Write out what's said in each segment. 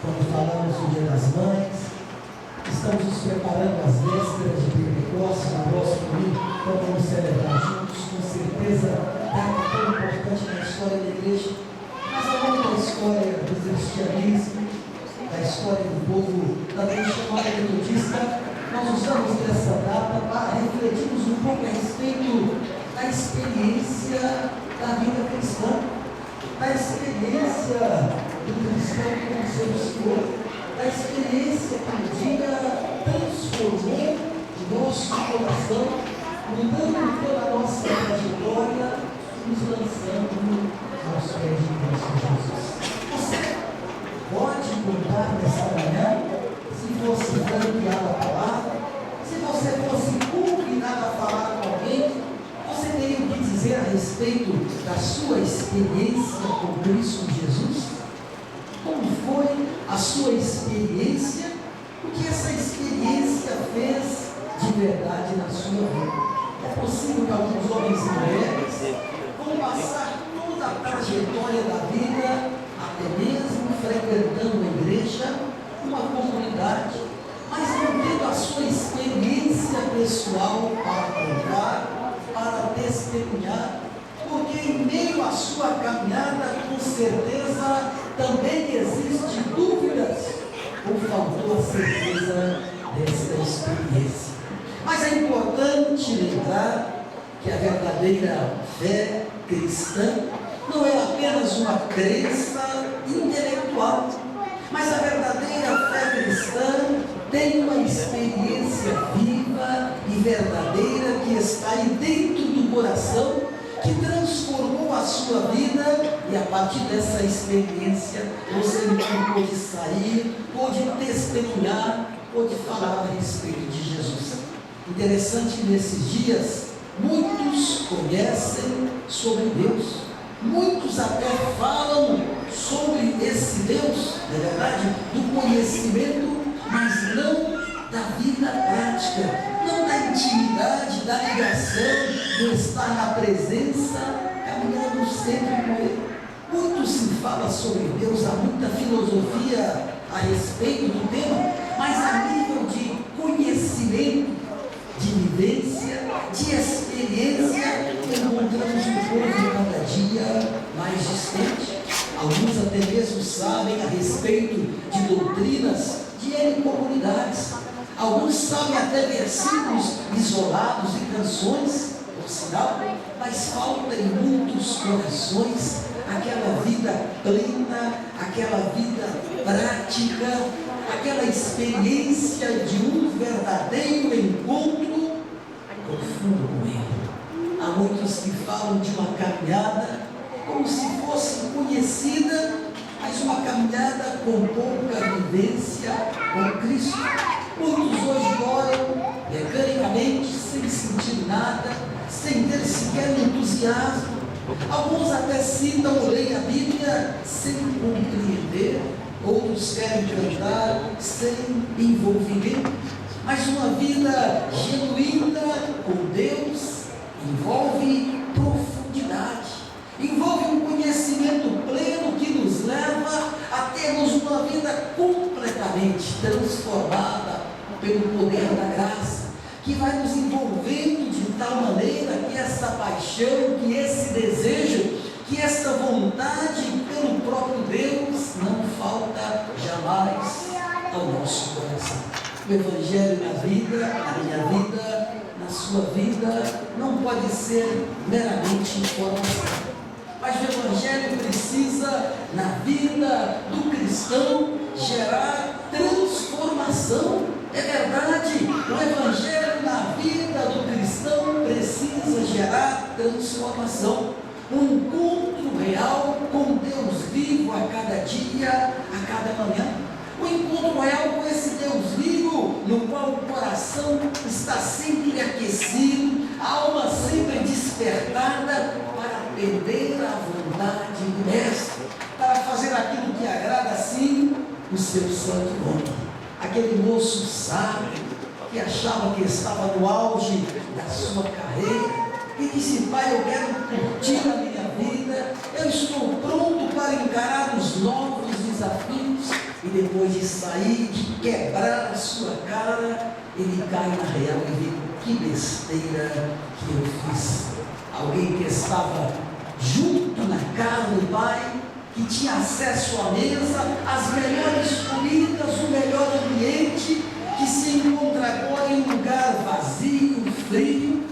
quando falamos do Dia das Mães, estamos nos preparando às vésperas de Pentecostes, no próximo domingo, então vamos celebrar juntos, com certeza, data tão importante na história da igreja, mas ao longo da história do cristianismo, da história do povo também chamado metodista, nós usamos dessa data para refletirmos um pouco a respeito da experiência da vida cristã, da experiência do cristão com o seu Senhor, da experiência que um dia transformou o nosso coração, mudando toda a nossa trajetória e nos lançando aos pés de Cristo Jesus. Você pode contar nessa manhã, se fosse franqueado a palavra, se você fosse convidado a falar com alguém, você teria o que dizer a respeito da sua experiência com Cristo Jesus? Como foi a sua experiência? O que essa experiência fez de verdade na sua vida? É possível que alguns homens e mulheres vão passar toda a trajetória da vida, até mesmo frequentando a igreja, uma comunidade, mas não tendo a sua experiência pessoal para contar, para testemunhar, porque em meio à sua caminhada, com certeza, também existem dúvidas, ou faltou a certeza dessa experiência. Mas é importante lembrar que a verdadeira fé cristã não é apenas uma crença intelectual, mas a verdadeira fé cristã tem uma experiência viva e verdadeira que está aí dentro do coração, que transformou a sua vida, e a partir dessa experiência você não pôde sair, pôde testemunhar, pôde falar a respeito de Jesus. Interessante que nesses dias muitos conhecem sobre Deus, muitos até falam sobre esse Deus, na verdade, do conhecimento, mas não da vida prática, não da intimidade, da ligação, do estar na presença, caminhando sempre com Ele. Muito se fala sobre Deus, há muita filosofia a respeito do tema, mas a nível de conhecimento, de vivência, de experiência, encontramos um povo cada dia mais distante. Alguns até mesmo sabem a respeito de doutrinas de N comunidades. Alguns sabem até versículos isolados e canções, por sinal, mas falta em muitos corações aquela vida plena, aquela vida prática, aquela experiência de um verdadeiro encontro profundo com Ele. Há muitos que falam de uma caminhada como se fosse conhecida, mas uma caminhada com pouca vivência com Cristo. Muitos hoje oram mecanicamente, sem sentir nada, sem ter sequer entusiasmo. Alguns até citam ou leem a Bíblia sem compreender. Outros querem cantar sem envolvimento. Mas uma vida genuína com Deus envolve profundidade, envolve um conhecimento pleno que nos leva a termos uma vida completamente transformada pelo poder da graça, que vai nos envolvendo de tal maneira que essa paixão, que esse desejo, que essa vontade pelo próprio Deus não falta jamais ao nosso coração. O Evangelho na vida, na minha vida, na sua vida, não pode ser meramente informação. Mas o Evangelho precisa, na vida do cristão, gerar transformação. É verdade, o Evangelho na vida do cristão precisa gerar transformação. Um encontro real com Deus vivo a cada dia, a cada manhã. Um encontro real com esse Deus vivo, no qual o coração está sempre aquecido, a alma sempre despertada para atender à vontade do Mestre, para fazer aquilo que agrada assim o seu santo nome. Aquele moço sábio que achava que estava no auge da sua carreira, e disse: Pai, eu quero curtir a minha vida, eu estou pronto para encarar os novos desafios. E depois de sair, de quebrar a sua cara, ele cai na real e vê que besteira que eu fiz. Alguém que estava junto na casa do pai, que tinha acesso à mesa, às melhores comidas, o melhor ambiente, que se encontra agora em um lugar vazio, frio,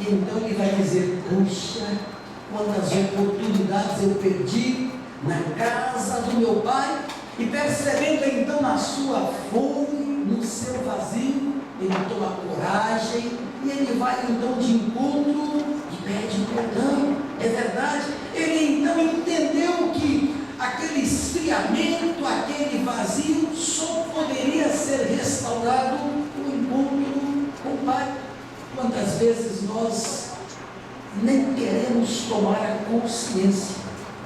e então ele vai dizer: puxa, quantas oportunidades eu perdi na casa do meu pai. E percebendo então na sua fome, no seu vazio, ele toma coragem e ele vai então de encontro e pede perdão. É verdade, ele então entendeu que aquele esfriamento, aquele vazio só poderia ser restaurado no encontro com o Pai. Quantas vezes nós nem queremos tomar a consciência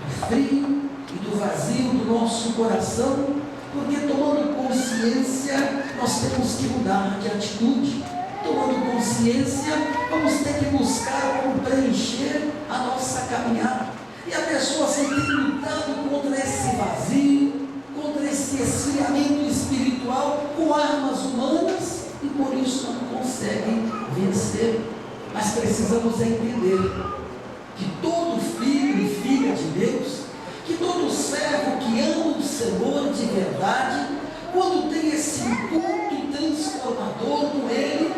do frio e do vazio do nosso coração, porque tomando consciência nós temos que mudar de atitude. Tomando consciência, vamos ter que buscar como preencher a nossa caminhada. E a pessoa sempre tem lutado contra esse vazio, contra esse esfriamento espiritual com armas humanas, e por isso não consegue vencer. Mas precisamos entender que todo filho e filha de Deus, que todo servo que ama o Senhor de verdade, quando tem esse encontro transformador com Ele,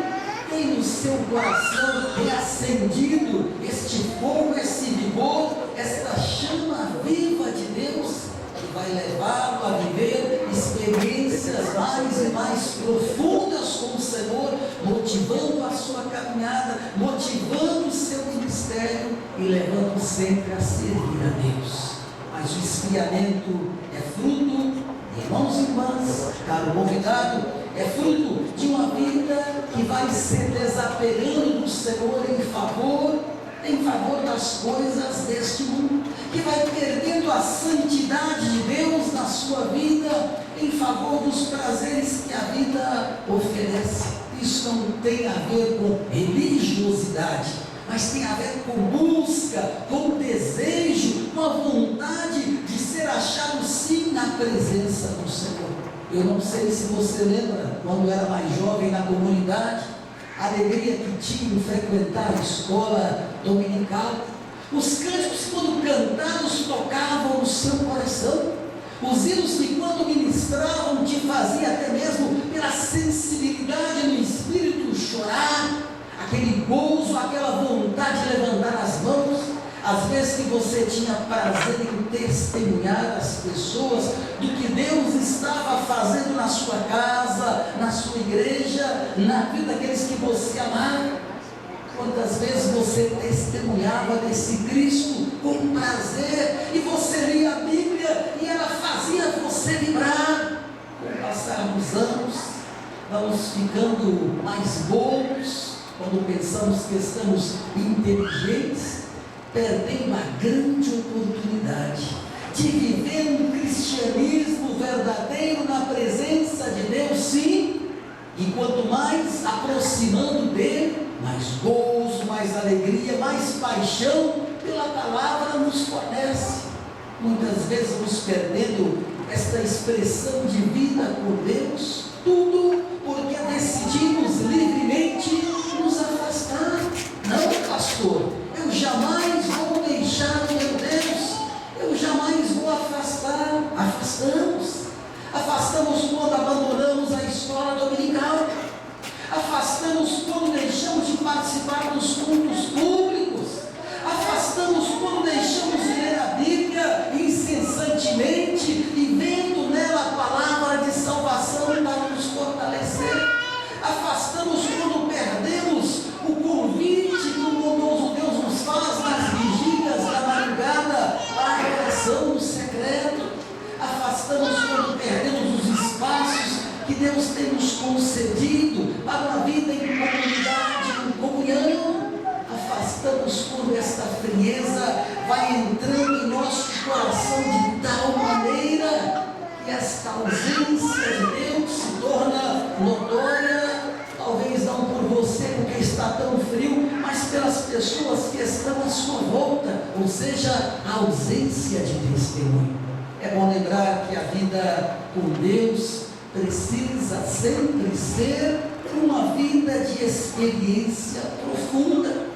tem no seu coração reacendido este fogo, esse vigor, esta chama viva de Deus, que vai levá-lo a viver experiências mais e mais profundas com o Senhor, motivando a sua caminhada, motivando o seu ministério e levando sempre a servir a Deus. Mas o esfriamento é fruto, irmãos e irmãs, caro convidado, é fruto de uma vida que vai se desapegando do Senhor em favor das coisas deste mundo, que vai perdendo a santidade de Deus na sua vida em favor dos prazeres que a vida oferece. Isso não tem a ver com religiosidade, mas tem a ver com busca, com desejo, com a vontade de ser achado sim na presença do Senhor. Eu não sei se você lembra, quando era mais jovem na comunidade, a alegria que tinha em frequentar a escola dominical. Os cânticos, quando cantados, tocavam no seu coração. Os hinos que, quando ministravam, te fazia até mesmo pela sensibilidade no espírito chorar, aquele gozo, aquela vontade de levantar as mãos. Às vezes que você tinha prazer em testemunhar às pessoas do que Deus estava fazendo na sua casa, na sua igreja, na vida daqueles que você amava. Quantas vezes você testemunhava desse Cristo com prazer, e você lia a Bíblia e ela fazia você vibrar. Com o passar dos anos, vamos ficando mais bobos, quando pensamos que estamos inteligentes, perdendo a grande oportunidade de viver um cristianismo verdadeiro na presença de Deus, sim, e quanto mais aproximando dele, mais gozo, mais alegria, mais paixão pela palavra nos fornece. Muitas vezes nos perdendo esta expressão de vida por Deus, tudo porque decidimos livremente nos afastar. Não, pastor, eu jamais vou deixar o meu Deus, eu jamais vou afastar. Afastamos quando abandonamos a escola dominical, afastamos quando deixamos de participar dos cultos públicos, afastamos quando deixamos de ler a Bíblia incessantemente e vendo nela a palavra de salvação para nos fortalecer, afastamos quando perdemos o convite que o bondoso Deus nos faz nas vigílias da madrugada para a oração no secreto, afastamos quando perdemos os espaços que Deus tem nos concedido para uma vida em comunidade, em comunhão. Afastamos quando esta frieza vai entrando em nosso coração de tal maneira que esta ausência de Deus se torna notória, talvez não por você porque está tão frio, mas pelas pessoas que estão à sua volta, ou seja, a ausência de testemunho. É bom lembrar que a vida com Deus precisa sempre ser uma vida de experiência profunda,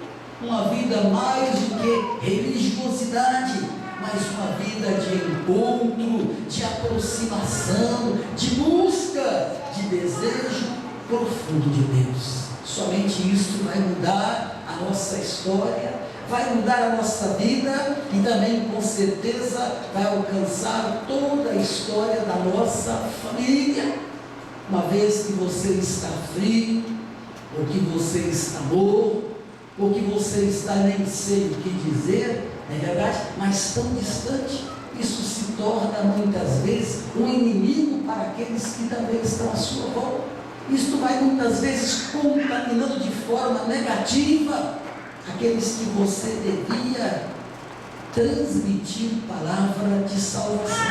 uma vida mais do que religiosidade, mas uma vida de encontro, de aproximação, de busca, de desejo profundo de Deus. Somente isso vai mudar a nossa história, vai mudar a nossa vida e também, com certeza, vai alcançar toda a história da nossa família. Uma vez que você está frio, ou que você está morto, ou que você está nem sei o que dizer, não é verdade? Mas tão distante, isso se torna muitas vezes um inimigo para aqueles que também estão à sua volta. Isto vai muitas vezes contaminando de forma negativa aqueles que você devia transmitir palavra de salvação.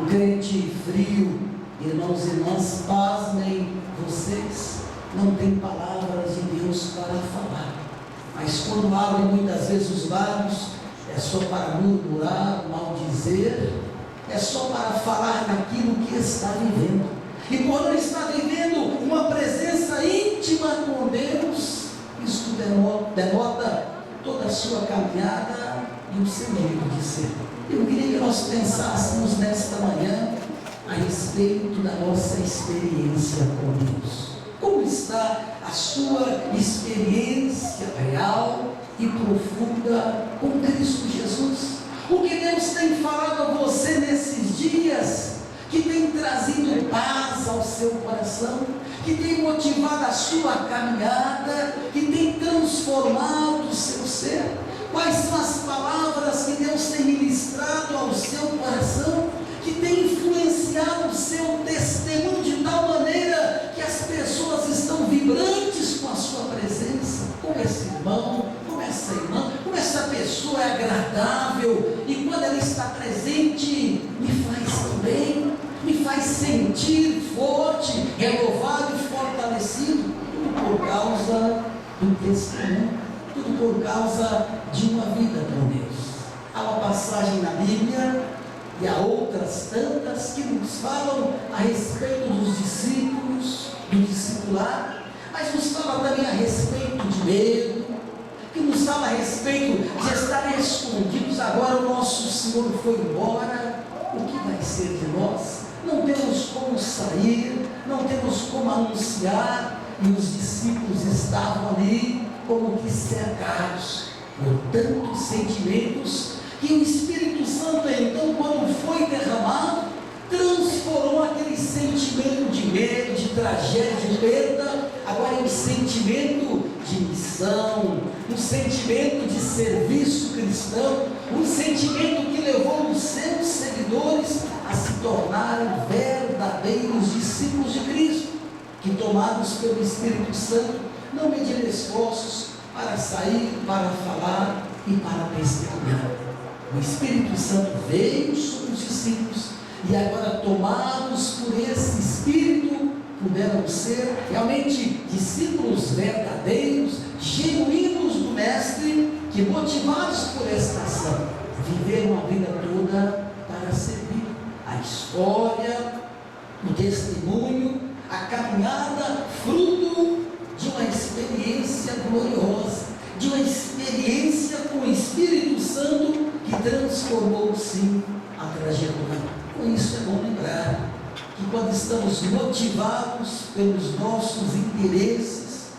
O crente frio, irmãos e irmãs, pasmem vocês, não tem palavras de Deus para falar, mas quando abrem muitas vezes os lábios, é só para murmurar, maldizer, é só para falar daquilo que está vivendo. E quando está vivendo uma presença íntima com Deus, isso denota toda a sua caminhada e o seu jeito de ser. Eu queria que nós pensássemos nesta manhã a respeito da nossa experiência com Deus. Como está a sua experiência real e profunda com Cristo Jesus? O que Deus tem falado a você nesses dias, que tem trazido paz ao seu coração, que tem motivado a sua caminhada, que tem transformado o seu ser? Quais são as palavras que Deus tem ministrado ao seu coração, que tem influenciado o seu testemunho de tal maneira que as pessoas estão vibrantes com a sua presença? Como esse irmão, como essa irmã, como essa pessoa é agradável, e quando ela está presente, me faz tão bem, me faz sentir forte, renovado e fortalecido, tudo por causa do testemunho, tudo por causa de uma vida com Deus. Há uma passagem na Bíblia, e há outras tantas, que nos falam a respeito dos discípulos, do discipulado, mas nos fala também a respeito de medo, que nos fala a respeito de estarem escondidos. Agora o nosso Senhor foi embora, o que vai ser de nós? Não temos como sair, não temos como anunciar, e os discípulos estavam ali como que cercados por tantos sentimentos, que o Espírito Santo então, quando foi derramado, transformou aquele sentimento de medo, de tragédia, de perda, agora em um sentimento de missão, um sentimento de serviço cristão, um sentimento que levou os seus seguidores a se tornarem verdadeiros discípulos de Cristo, que, tomados pelo Espírito Santo, não mediram esforços para sair, para falar e para testemunhar. O Espírito Santo veio sobre os discípulos, e agora, tomados por esse Espírito, puderam ser realmente discípulos verdadeiros, genuínos do Mestre, que, motivados por esta ação, viveram a vida toda para servir. A história, o testemunho, a caminhada, fruto de uma experiência gloriosa, de uma experiência com o Espírito Santo, que transformou sim a trajetória. Com isso é bom lembrar que, quando estamos motivados pelos nossos interesses,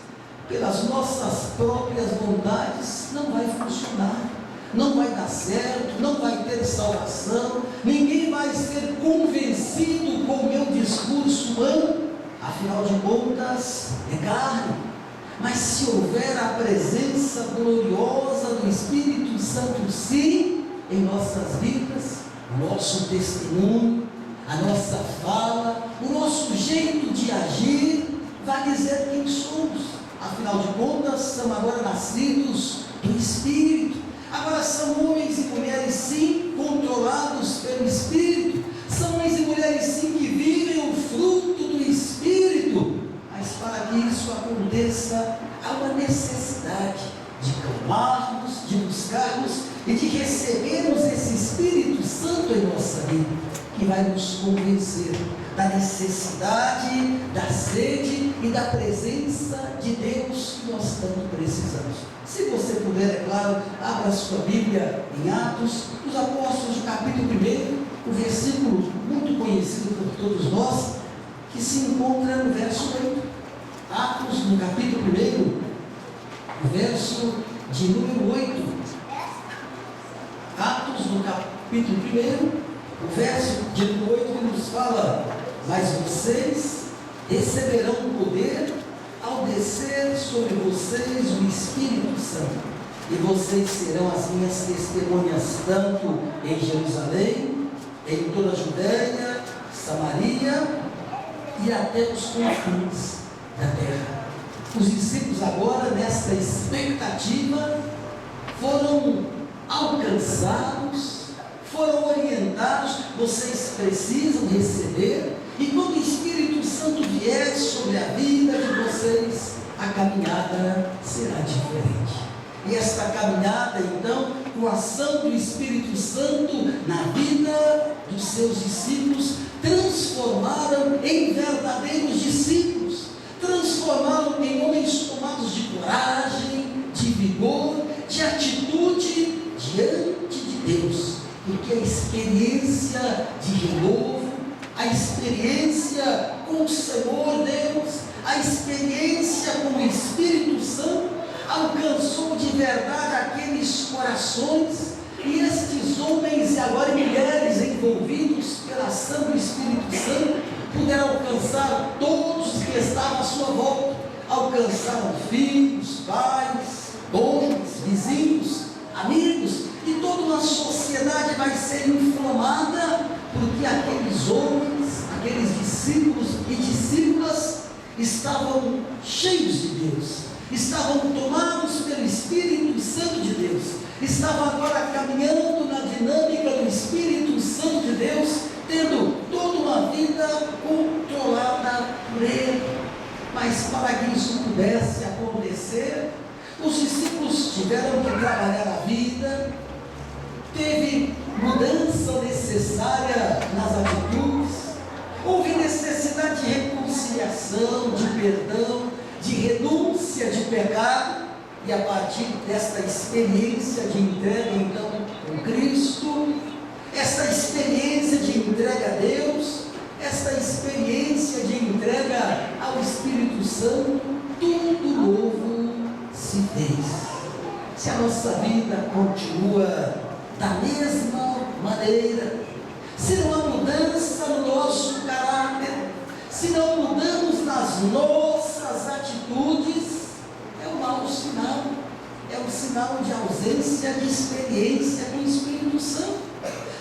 pelas nossas próprias vontades, não vai funcionar, não vai dar certo, não vai ter salvação, ninguém vai ser convencido com o meu discurso humano, afinal de contas é carne. Mas se houver a presença gloriosa do Espírito Santo, sim, em nossas vidas, o nosso testemunho, a nossa fala, o nosso jeito de agir, vai dizer quem somos. Afinal de contas, somos agora nascidos do Espírito. Agora são homens e mulheres, sim, controlados pelo Espírito. São homens e mulheres, sim, que vivem o fruto do Espírito. Mas para que isso aconteça, há uma necessidade de clamarmos, de buscarmos e de recebermos esse Espírito Santo em nossa vida. vai nos convencer da necessidade, da sede e da presença de Deus que nós tanto precisamos. Se você puder, é claro, abra sua Bíblia em Atos dos Apóstolos, capítulo 1, o versículo muito conhecido por todos nós, que se encontra no verso 8. Atos, no capítulo 1, o verso de número 8. Atos, no capítulo 1, o verso de número 8, que nos fala: mas vocês receberão poder ao descer sobre vocês o Espírito Santo, e vocês serão as minhas testemunhas, tanto em Jerusalém, em toda a Judéia, Samaria e até os confins da terra. Os discípulos agora, nesta expectativa, foram alcançados, foram orientados: vocês precisam receber, e quando o Espírito Santo vier sobre a vida de vocês, a caminhada será diferente. E esta caminhada, então, com a ação do Espírito Santo na vida dos seus discípulos, transformaram em verdadeiros discípulos, transformaram em homens tomados de coragem, de vigor, de atitude diante de Deus, porque a experiência de renovo, a experiência com o Senhor Deus, a experiência com o Espírito Santo, alcançou de verdade aqueles corações, e estes homens e agora mulheres envolvidos pela ação do Espírito Santo puderam alcançar todos os que estavam à sua volta. Alcançaram filhos, pais, donos, vizinhos, amigos, e toda uma sociedade vai ser inflamada, porque aqueles homens, aqueles discípulos e discípulas estavam cheios de Deus, estavam tomados pelo Espírito Santo de Deus, estavam agora caminhando na dinâmica do Espírito Santo de Deus, tendo toda uma vida controlada por Ele. Mas para que isso pudesse acontecer, os discípulos tiveram que trabalhar a vida, teve mudança necessária nas atitudes, houve necessidade de reconciliação, de perdão, de renúncia de pecado, e a partir desta experiência de entrega então com Cristo, esta experiência de entrega a Deus, esta experiência de entrega ao Espírito Santo, tudo novo se fez. Se a nossa vida continua da mesma maneira, se não há mudança no nosso caráter, se não mudamos nas nossas atitudes, é um mau sinal, é um sinal de ausência de experiência com o Espírito Santo.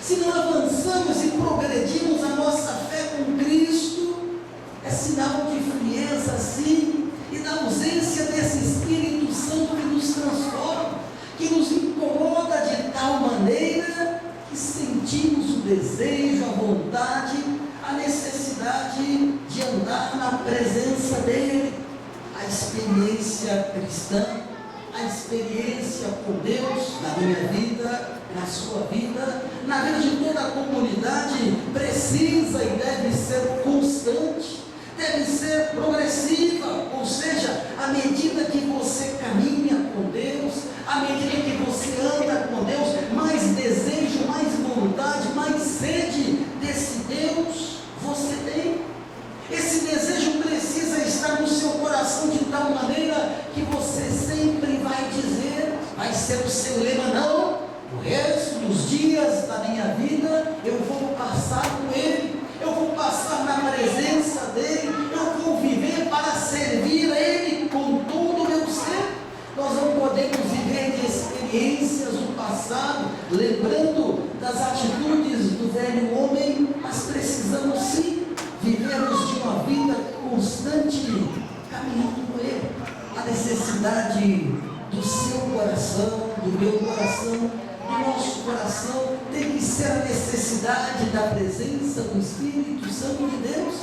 Se não avançamos e progredimos a nossa fé com Cristo, é sinal de frieza, sim, e da ausência desse Espírito Santo que nos transforma, que nos incomoda de tal maneira que sentimos o desejo, a vontade, a necessidade de andar na presença dEle. A experiência cristã, a experiência com Deus na minha vida, na sua vida, na vida de toda a comunidade, precisa e deve ser constante, deve ser progressiva, ou seja, à medida que você caminha com Deus, à medida que você anda com Deus, mais desejo, mais vontade, mais sede desse Deus você tem. Esse desejo precisa estar no seu coração de tal maneira que você sempre vai dizer, vai ser o seu lema: não, o resto dos dias da minha vida eu vou passar com Ele, eu vou passar na presença dEle, eu vou viver para servir a Ele com todo o meu ser. Nós não podemos viver de experiências do passado, lembrando das atitudes do velho homem, mas precisamos sim vivermos de uma vida constante, caminhando com Ele. A necessidade do seu coração, do meu coração, do nosso coração, tem que ser a necessidade da presença do Espírito Santo de Deus,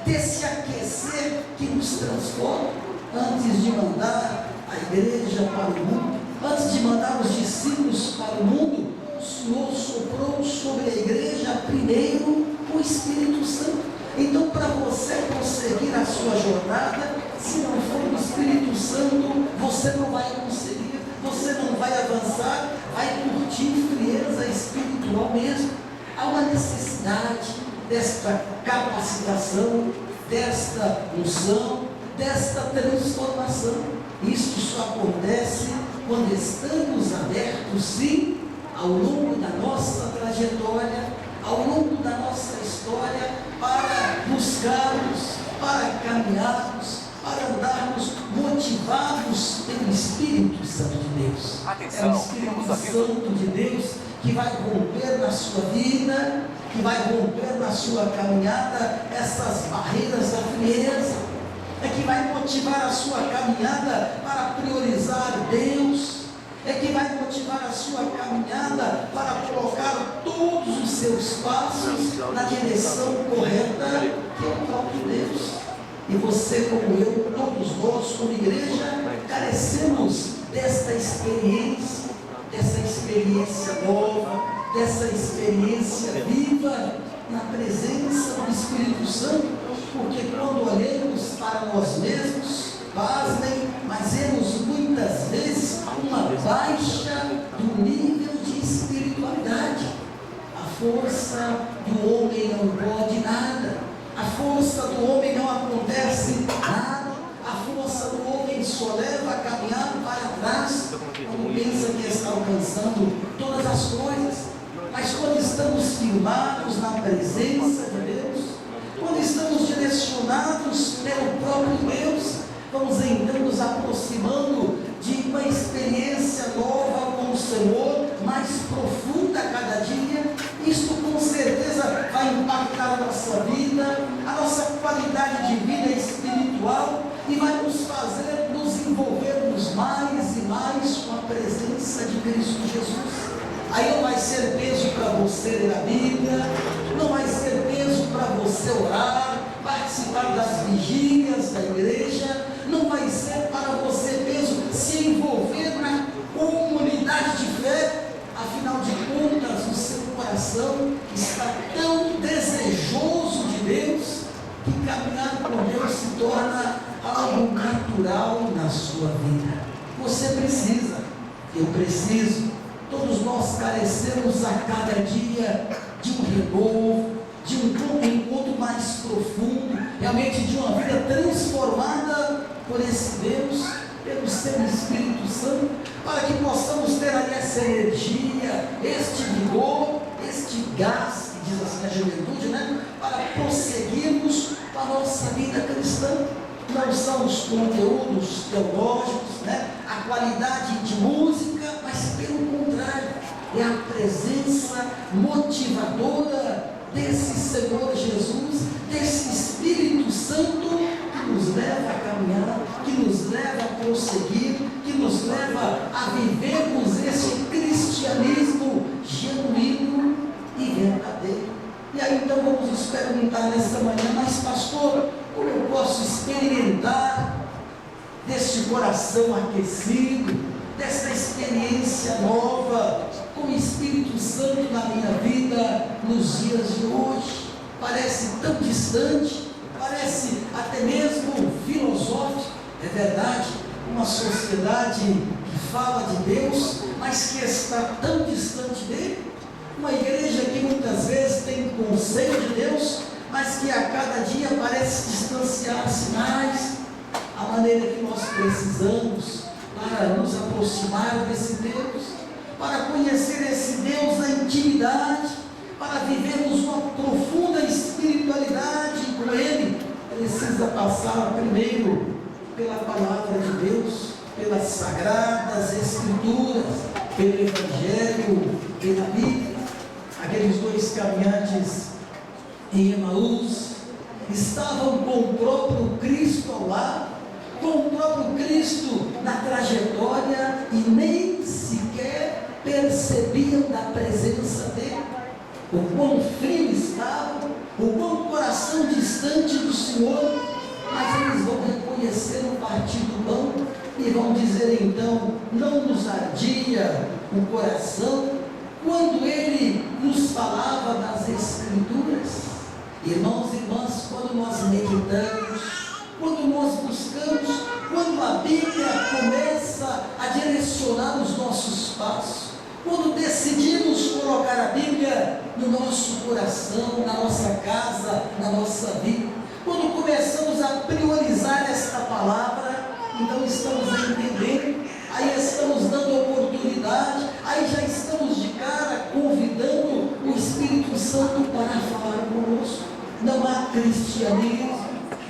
desse aquecer que nos transforma. Antes de mandar a igreja para o mundo, antes de mandar os discípulos para o mundo, o Senhor soprou sobre a igreja primeiro o Espírito Santo. Então, para você conseguir a sua jornada, se não for o Espírito Santo, você não vai conseguir, você não vai avançar, vai curtir frieza espiritual mesmo. Há uma necessidade desta capacitação, desta unção, desta transformação. Isso só acontece quando estamos abertos, sim, ao longo da nossa trajetória, ao longo da nossa história, para buscarmos, para caminharmos, para andarmos motivados pelo Espírito Santo de Deus. Atenção, é o Espírito Santo de Deus que vai romper na sua vida, que vai romper na sua caminhada essas barreiras da frieza, é que vai motivar a sua caminhada para priorizar Deus, é que vai motivar a sua caminhada para colocar todos os seus passos na direção correta, que é o próprio Deus. E você, como eu, todos nós, como igreja, carecemos desta experiência nova, dessa experiência viva na presença do Espírito Santo, porque quando olhamos para nós mesmos, pasmem, mas vemos muitas vezes uma baixa do nível de espiritualidade. A força do homem não pode nada, a força do homem não acontece nada, a força do homem só leva a caminhar para trás, quando pensa que está alcançando todas as coisas. Mas quando estamos firmados na presença de Deus, quando estamos direcionados pelo próprio Deus, vamos então nos aproximando de uma experiência nova com o Senhor, mais profunda a cada dia. Isto com certeza vai impactar a nossa vida, a nossa qualidade de vida espiritual, e vai nos fazer nos envolvermos mais e mais com a presença de Cristo Jesus. Aí não vai ser peso para você ler a Bíblia, não vai ser peso para você orar, participar das vigílias da igreja, não vai ser para você peso se envolver na comunidade de fé. Afinal de contas, o seu coração está tão desejoso de Deus, que caminhar com Deus se torna algo natural na sua vida. Você precisa, eu preciso, todos nós carecemos a cada dia de um renovo, de um encontro mais profundo, realmente de uma vida transformada por esse Deus, pelo seu Espírito Santo, para que possamos ter ali essa energia, este vigor, este gás, que diz assim a juventude, né? Para prosseguirmos com a nossa vida cristã. Não são os conteúdos teológicos, né? A qualidade de música, mas pelo contrário, é a presença motivadora desse Senhor Jesus, desse Espírito Santo, que nos leva a caminhar, que nos leva a prosseguir, que nos leva a vivermos esse cristianismo genuíno e verdadeiro. E aí então vamos nos perguntar nesta manhã: mas pastor, como eu posso experimentar deste coração aquecido, desta experiência nova com o Espírito Santo na minha vida nos dias de hoje? Parece tão distante, parece até mesmo filosófico. É verdade, uma sociedade que fala de Deus, mas que está tão distante dele. Uma igreja que muitas vezes tem conceito de Deus, mas que a cada dia parece distanciar-se mais. A maneira que nós precisamos para nos aproximar desse Deus, para conhecer esse Deus na intimidade, para vivermos uma profunda espiritualidade com Ele, precisa passar primeiro pela palavra de Deus, pelas sagradas Escrituras, pelo Evangelho, pela Bíblia. Aqueles dois caminhantes em Emaús estavam com o próprio Cristo ao lado, com o próprio Cristo na trajetória, e nem sequer percebiam da presença dele. O quão frio estavam, o quão coração distante do Senhor, mas eles vão reconhecer o partir do pão e vão dizer então: não nos ardia o coração quando ele nos falava das Escrituras? Irmãos e irmãs, quando nós meditamos, quando nós buscamos, quando a Bíblia começa a direcionar os nossos passos, quando decidimos colocar a Bíblia no nosso coração, na nossa casa, na nossa vida, quando começamos a priorizar esta palavra, então estamos entendendo, aí estamos dando oportunidade, aí já estamos de cara convidando o Espírito Santo para falar conosco. Não há cristianismo,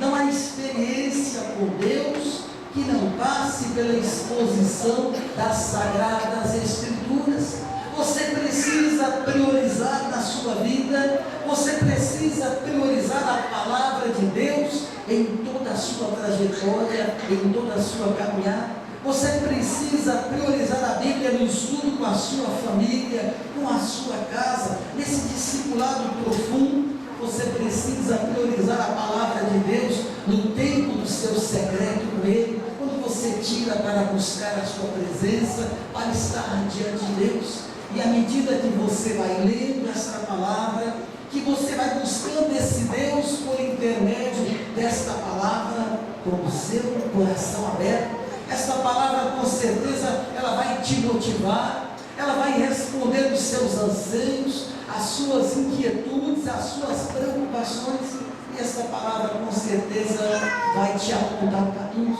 não há experiência com Deus que não passe pela exposição das Sagradas Escrituras. Você precisa priorizar na sua vida, você precisa priorizar a palavra de Deus em toda a sua trajetória, em toda a sua caminhada. Você precisa priorizar a Bíblia no estudo com a sua família, com a sua casa, nesse discipulado profundo. Você precisa priorizar a palavra de Deus no tempo do seu secreto com Ele, quando você tira para buscar a sua presença, para estar diante de Deus. E à medida que você vai lendo esta palavra, que você vai buscando esse Deus por intermédio desta palavra, com o seu coração aberto, esta palavra com certeza ela vai te motivar, ela vai responder os seus anseios, as suas inquietudes, as suas preocupações, e essa palavra com certeza vai te apontar caminhos.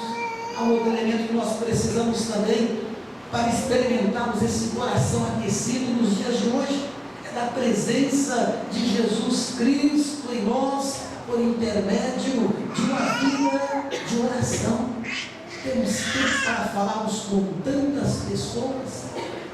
Há um outro elemento que nós precisamos também para experimentarmos esse coração aquecido nos dias de hoje, é da presença de Jesus Cristo em nós, por intermédio de uma vida de oração. Temos tempo para falarmos com tantas pessoas,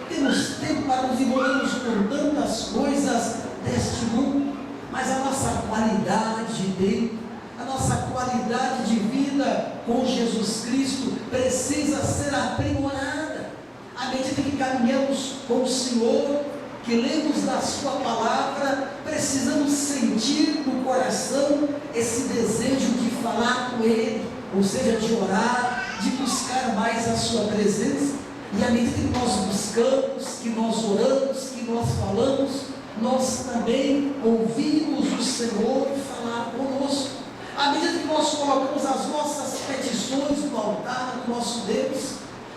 temos tempo para nos envolvermos com tantas coisas deste mundo, mas a nossa qualidade dele, a nossa qualidade de vida com Jesus Cristo precisa ser aprimorada. À medida que caminhamos com o Senhor, que lemos da sua palavra, precisamos sentir no coração esse desejo de falar com Ele, ou seja, de orar, de buscar mais a sua presença. E à medida que nós buscamos, que nós oramos, que nós falamos, nós também ouvimos o Senhor falar conosco. À medida que nós colocamos as nossas petições no altar do nosso Deus,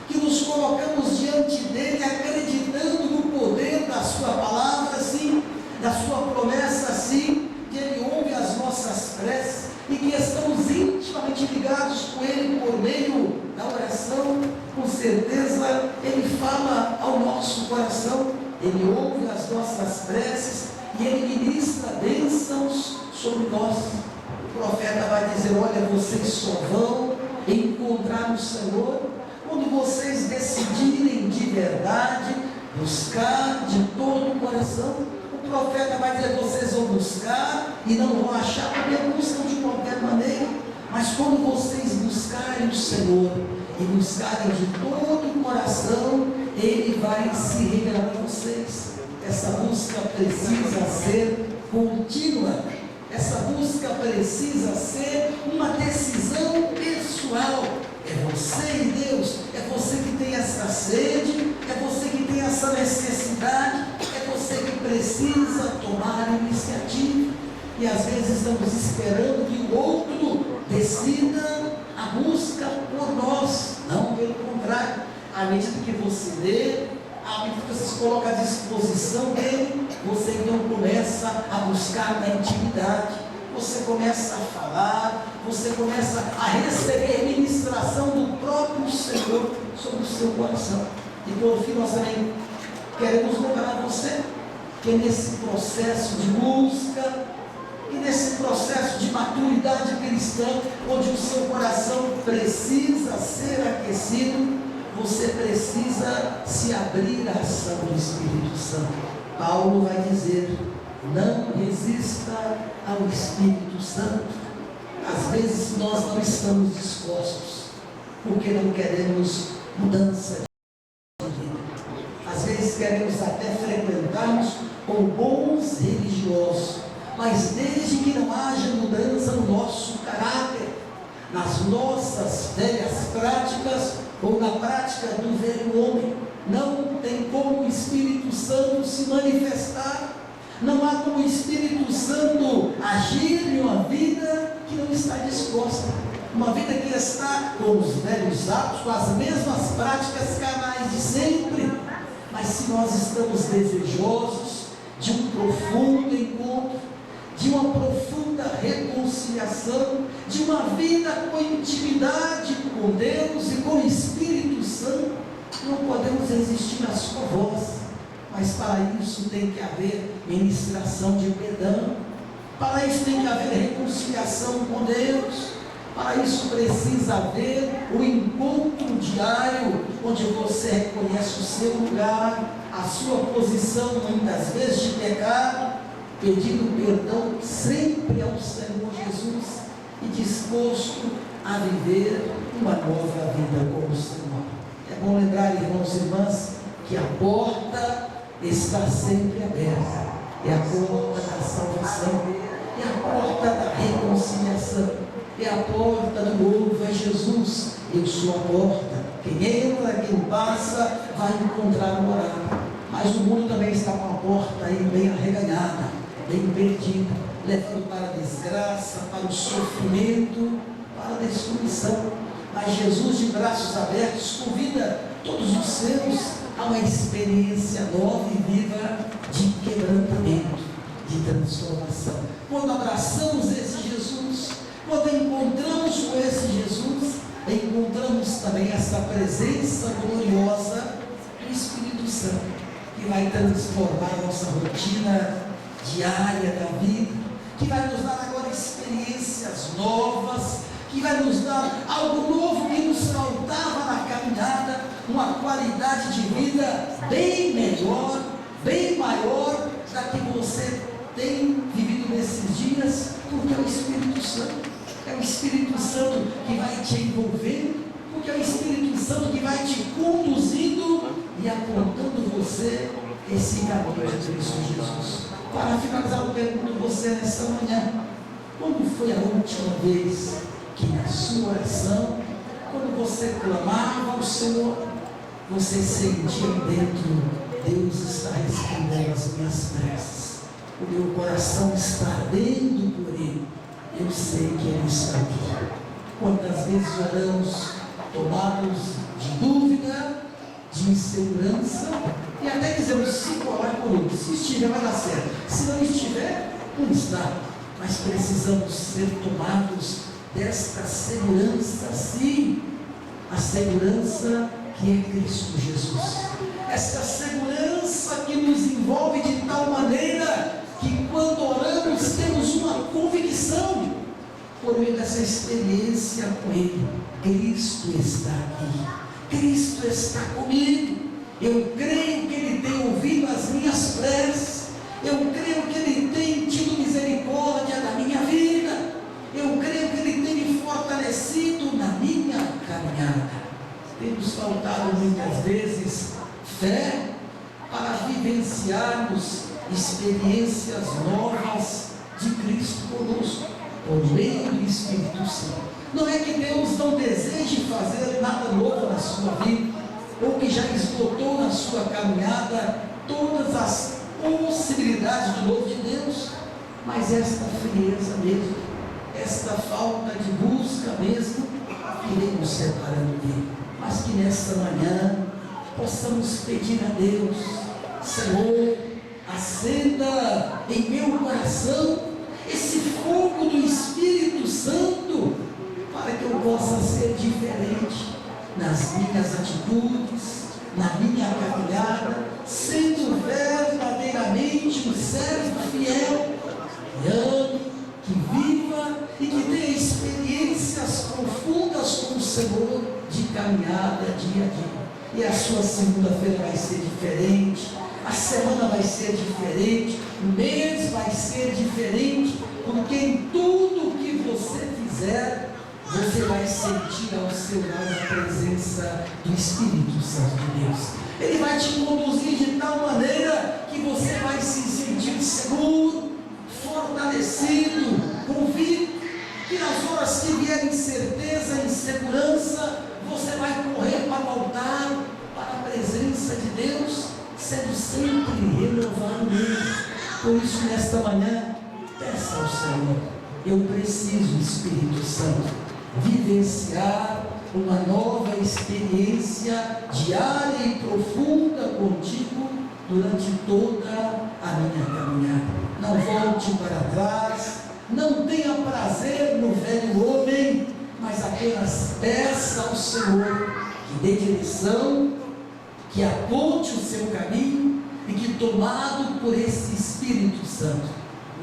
que nos colocamos diante dele, acreditando no poder da sua palavra, sim, da sua promessa, sim, que ele ouve as nossas preces, e que estamos intimamente ligados com ele por meio da oração, com certeza ele fala ao nosso coração, ele ouve as nossas preces, e ele ministra bênçãos sobre nós. O profeta vai dizer: olha, vocês só vão encontrar o Senhor quando vocês decidirem de verdade buscar de todo o coração. O profeta vai dizer: vocês vão buscar e não vão achar, porque buscam de qualquer maneira, mas quando vocês buscarem o Senhor e buscarem de todo o coração, Ele vai se revelar a vocês. Essa busca precisa ser contínua, essa busca precisa ser uma decisão pessoal. É você e Deus, é você que tem essa sede, é você que tem essa necessidade, é você que precisa tomar iniciativa. E às vezes estamos esperando que o outro decida a busca por nós. Não, pelo contrário, à medida que você lê, à medida que você se coloca à disposição dele, você então começa a buscar na intimidade. Você começa a falar, você começa a receber ministração do próprio Senhor sobre o seu coração. E por fim, nós também queremos lembrar você que nesse processo de busca e nesse processo de maturidade cristã, onde o seu coração precisa ser aquecido, você precisa se abrir à ação do Espírito Santo. Paulo vai dizer: não resista ao Espírito Santo. Às vezes nós não estamos dispostos, porque não queremos mudança de vida. Às vezes queremos até frequentarmos com bons religiosos, mas desde que não haja mudança no nosso caráter, nas nossas velhas práticas, ou na prática do velho homem, não tem como o Espírito Santo se manifestar. Não há como o Espírito Santo agir em uma vida que não está disposta, uma vida que está com os velhos hábitos, com as mesmas práticas carnais de sempre. Mas se nós estamos desejosos de um profundo encontro, de uma profunda reconciliação, de uma vida com intimidade com Deus e com o Espírito Santo, não podemos resistir à sua voz. Mas para isso tem que haver ministração de perdão, para isso tem que haver reconciliação com Deus, para isso precisa haver o encontro diário, onde você reconhece o seu lugar, a sua posição, muitas vezes de pecado, pedindo perdão sempre ao Senhor Jesus e disposto a viver uma nova vida com o Senhor. É bom lembrar, irmãos e irmãs, que a porta está sempre aberta. É a porta da salvação, é a porta da reconciliação, é a porta do novo, é Jesus. Eu sou a porta, quem entra, quem passa, vai encontrar o morada. Mas o mundo também está com a porta aí bem arreganhada, bem perdida, levando para a desgraça, para o sofrimento, para a destruição. Mas Jesus, de braços abertos, convida todos os seus a uma experiência nova e viva de quebrantamento, de transformação. Quando abraçamos esse Jesus, quando encontramos com esse Jesus, encontramos também essa presença gloriosa do Espírito Santo, que vai transformar a nossa rotina diária da vida, que vai nos dar agora experiências novas, que vai nos dar algo novo que nos faltava na caminhada, uma qualidade de vida bem melhor, bem maior da que você tem vivido nesses dias, porque é o Espírito Santo. É o Espírito Santo que vai te envolvendo, porque é o Espírito Santo que vai te conduzindo e apontando você esse caminho de Cristo Jesus. Para finalizar, eu pergunto a você nesta manhã: quando foi a última vez que na sua oração, quando você clamava ao Senhor, você sentia dentro: Deus está respondendo às minhas preces, o meu coração está ardendo por Ele, eu sei que Ele está aqui? Quantas vezes oramos tomados de dúvida, de insegurança, e até dizemos: se orar por outro, se estiver vai dar certo, se não estiver, não está. Mas precisamos ser tomados desta segurança, sim, a segurança que é Cristo Jesus, esta segurança que nos envolve de tal maneira que quando oramos temos uma convicção, por meio dessa experiência com Ele: Cristo está aqui, Cristo está comigo, eu creio que Ele tem ouvido as minhas preces, eu creio que Ele tem tido misericórdia da minha vida, eu creio que Ele tem me fortalecido na minha caminhada. Temos faltado muitas vezes fé para vivenciarmos experiências novas de Cristo conosco, por meio do Espírito Santo. Não é que Deus não deseje fazer nada novo na sua vida, ou que já esgotou na sua caminhada todas as possibilidades do novo de Deus, mas esta frieza mesmo, esta falta de busca mesmo, que vem nos separando dele. Mas que nesta manhã possamos pedir a Deus: Senhor, acenda em meu coração esse fogo do Espírito Santo, para que eu possa ser diferente nas minhas atitudes, na minha caminhada, sendo verdadeiramente um servo fiel, que ame, que viva e que tenha experiências profundas com o Senhor de caminhada dia a dia. E a sua segunda-feira vai ser diferente, a semana vai ser diferente, o mês vai ser diferente, porque em tudo que você fizer, você vai sentir ao seu lado a presença do Espírito Santo de Deus. Ele vai te conduzir de tal maneira que você vai se sentir seguro, fortalecido, convicto, que nas horas que vier incerteza, insegurança, você vai correr para o altar, para a presença de Deus, sendo sempre renovado nele, Por isso, nesta manhã, peça ao Senhor: eu preciso, Espírito Santo, vivenciar uma nova experiência diária e profunda contigo durante toda a minha caminhada. Não volte para trás, não tenha prazer no velho homem, mas apenas peça ao Senhor que dê direção, que aponte o seu caminho e que, tomado por esse Espírito Santo,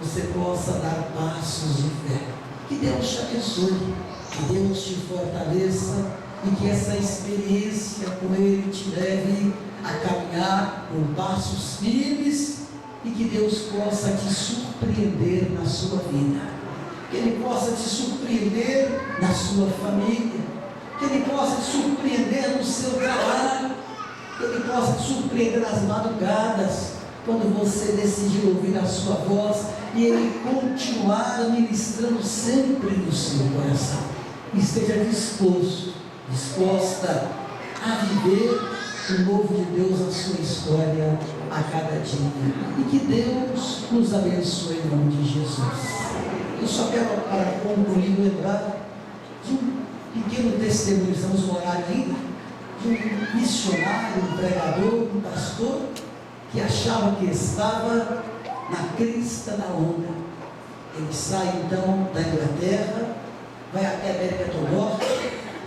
você possa dar passos de fé. Que Deus te abençoe, que Deus te fortaleça e que essa experiência com Ele te leve a caminhar por passos firmes e que Deus possa te surpreender na sua vida, que Ele possa te surpreender na sua família, que Ele possa te surpreender no seu trabalho, que Ele possa te surpreender nas madrugadas, quando você decidir ouvir a sua voz e Ele continuar ministrando sempre no seu coração. Esteja disposta a viver o novo de Deus na sua história a cada dia. E que Deus nos abençoe em nome de Jesus. Eu só quero, para concluir, lembrar de um pequeno testemunho, estamos no horário ainda, de um missionário, um pregador, um pastor, que achava que estava na crista da onda. Ele sai então da Inglaterra, vai até a América do Norte,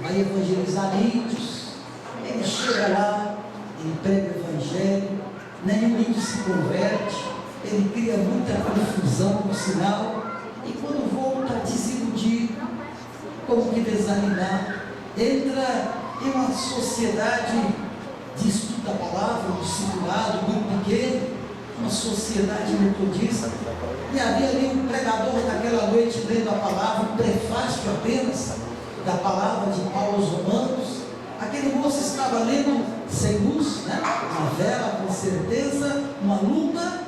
vai evangelizar índios. Ele chega lá, ele prega o evangelho, nenhum índio se converte, ele cria muita confusão no sinal, e quando volta desiludido, como que desanimado, entra em uma sociedade de estudo da palavra, um discipulado muito pequeno, uma sociedade metodista, e havia ali um pregador naquela noite lendo a palavra, um prefácio apenas da palavra de Paulo aos Romanos. Aquele moço estava lendo sem luz, uma vela com certeza, uma luta,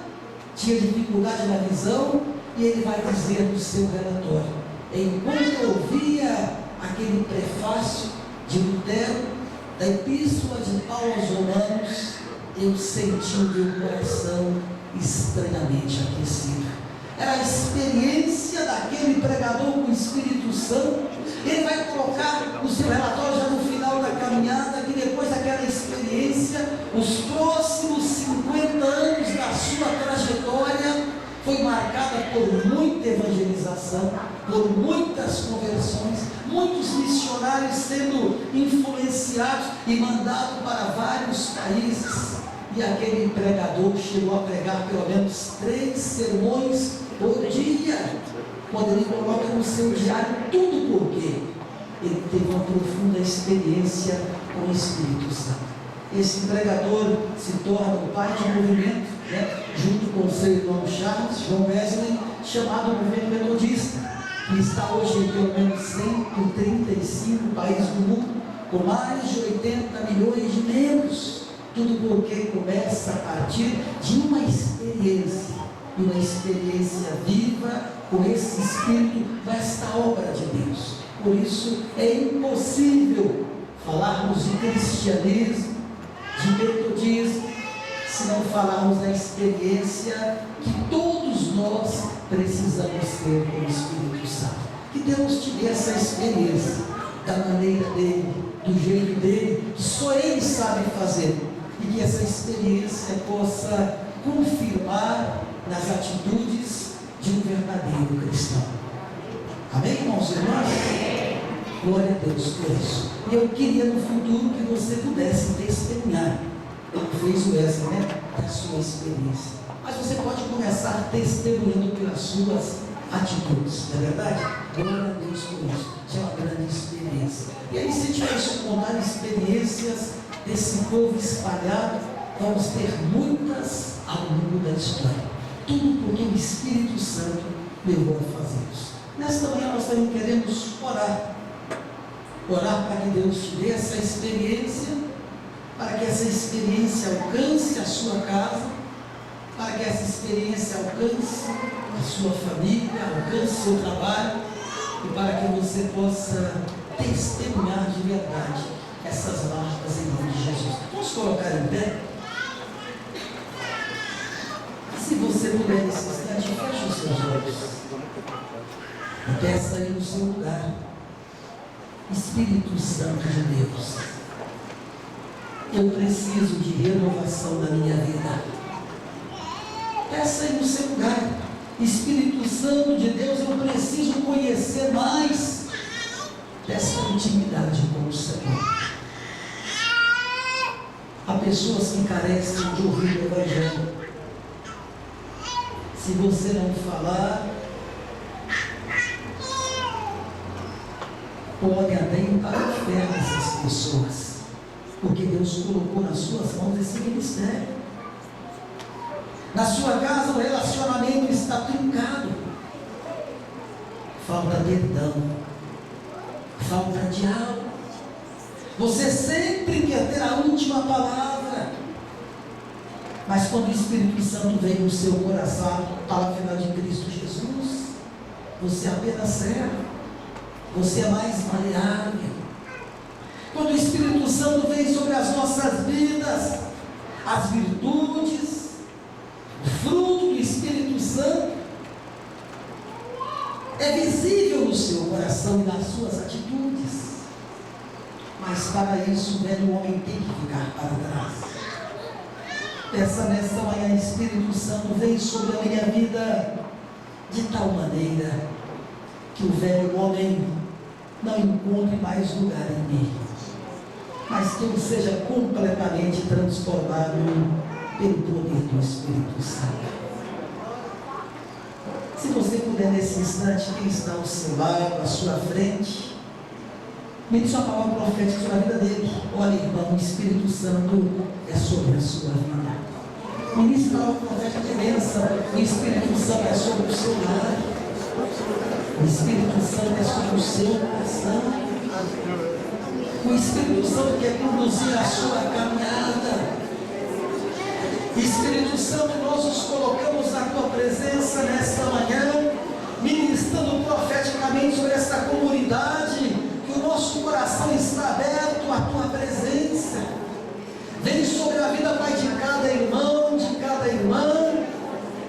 tinha dificuldade na visão, e ele vai dizer no seu relatório: enquanto eu ouvia aquele prefácio de Lutero, da epístola de Paulo aos Romanos, eu senti o meu coração estranhamente aquecido. Era a experiência daquele pregador com o Espírito Santo. Ele vai colocar no seu relatório, já no final da caminhada, que depois daquela experiência, os próximos 50 anos da sua trajetória foi marcada por muita evangelização, por muitas conversões, muitos missionários sendo influenciados e mandados para vários países. E aquele pregador chegou a pregar pelo menos 3 sermões por dia, quando ele coloca no seu diário tudo, porque ele teve uma profunda experiência com o Espírito Santo. Esse pregador se torna o pai de um movimento, junto com o seu irmão Charles, John Wesley, chamado Movimento Metodista, que está hoje em pelo menos 135 países do mundo, com mais de 80 milhões de membros. Tudo porque começa a partir de uma experiência, e uma experiência viva com esse Espírito desta obra de Deus. Por isso é impossível falarmos de cristianismo, de metodismo, se não falarmos da experiência que todos nós precisamos ter com o Espírito Santo. Que Deus te dê essa experiência, da maneira dele, do jeito dele, que só ele sabe fazer, e que essa experiência possa confirmar nas atitudes de um verdadeiro cristão. Amém, irmãos e irmãs? Glória a Deus por isso. E eu queria no futuro que você pudesse testemunhar, como fez o Wesley, da sua experiência. Mas você pode começar testemunhando pelas suas atitudes, não é verdade? Glória a Deus por isso. Isso é uma grande experiência. E aí, se a gente for contar experiências desse povo espalhado, vamos ter muitas ao longo da história. Tudo porque o Espírito Santo levou a fazer isso. Nesta manhã nós também queremos orar para que Deus te dê essa experiência, para que essa experiência alcance a sua casa, para que essa experiência alcance a sua família, alcance o seu trabalho, e para que você possa testemunhar de verdade essas marcas em nome de Jesus. Vamos colocar em pé? Se você você puder nesse instante, feche os seus olhos. E peça aí no seu lugar. Espírito Santo de Deus, eu preciso de renovação na minha vida. Peça aí no seu lugar. Espírito Santo de Deus, eu preciso conhecer mais dessa intimidade com o Senhor. Há pessoas que carecem de ouvir o Evangelho. Se você não falar, pode até ir para o inferno essas pessoas, porque Deus colocou nas suas mãos esse ministério. Na sua casa o relacionamento está trincado, falta perdão, falta diálogo. Você sempre quer ter a última palavra, mas quando o Espírito Santo vem no seu coração, palavra final de Cristo Jesus, você apenas serve. Você é mais maleável. Quando o Espírito Santo vem sobre as nossas vidas, as virtudes, o fruto do Espírito Santo é visível no seu coração e nas suas atitudes. Mas para isso o velho homem tem que ficar para trás. Peça nesta manhã, Espírito Santo, vem sobre a minha vida de tal maneira que o velho homem não encontre mais lugar em mim, mas que eu seja completamente transformado pelo poder do Espírito Santo. Se você puder nesse instante, quem está ao seu lado, à sua frente, ministre uma palavra profética sobre a vida dele. Olha, irmão, o Espírito Santo é sobre a sua vida. Ministre uma palavra profética de bênção. O Espírito Santo é sobre o seu lar. O Espírito Santo é sobre o seu coração. O Espírito Santo quer conduzir a sua caminhada. Espírito Santo, nós nos colocamos na tua presença nesta manhã, ministrando profeticamente sobre esta comunidade, que o nosso coração está aberto à tua presença. Vem sobre a vida, Pai, de cada irmão, de cada irmã,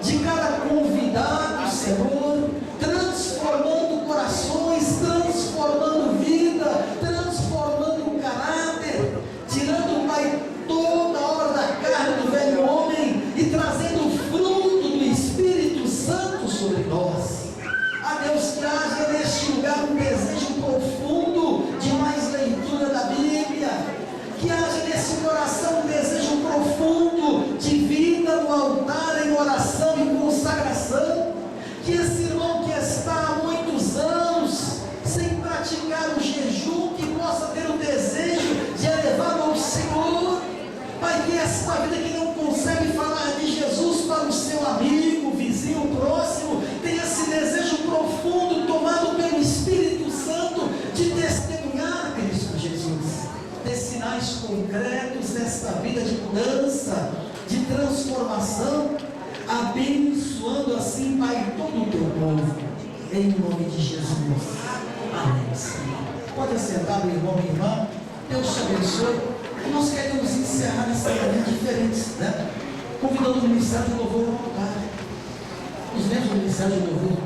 de cada convidado, Senhor, transformando corações, transformando vida, transformando caráter, tirando, Pai, toda a obra da carne do velho homem e trazendo o fruto do Espírito Santo sobre nós. A Deus, que haja neste lugar um desejo profundo de mais leitura da Bíblia, que haja nesse coração um desejo profundo de vida no altar, em oração e consagração. Que esse irmão que está há muitos anos sem praticar o jejum, que possa ter o desejo de elevá-lo ao Senhor. Pai, que essa vida que não consegue falar de Jesus para o seu amigo, vizinho, próximo, tenha esse desejo profundo, tomado pelo Espírito Santo, de testemunhar Cristo Jesus, ter sinais concretos nesta vida de mudança, de transformação, abençoando assim, Pai, todo o teu povo, em nome de Jesus. Amém, Senhor. Pode assentar, meu irmão, minha irmã. Deus te abençoe. E nós queremos encerrar essa manhã diferente, né? Convidando o Ministério de Louvor ao altar. Os membros do Ministério de Louvor.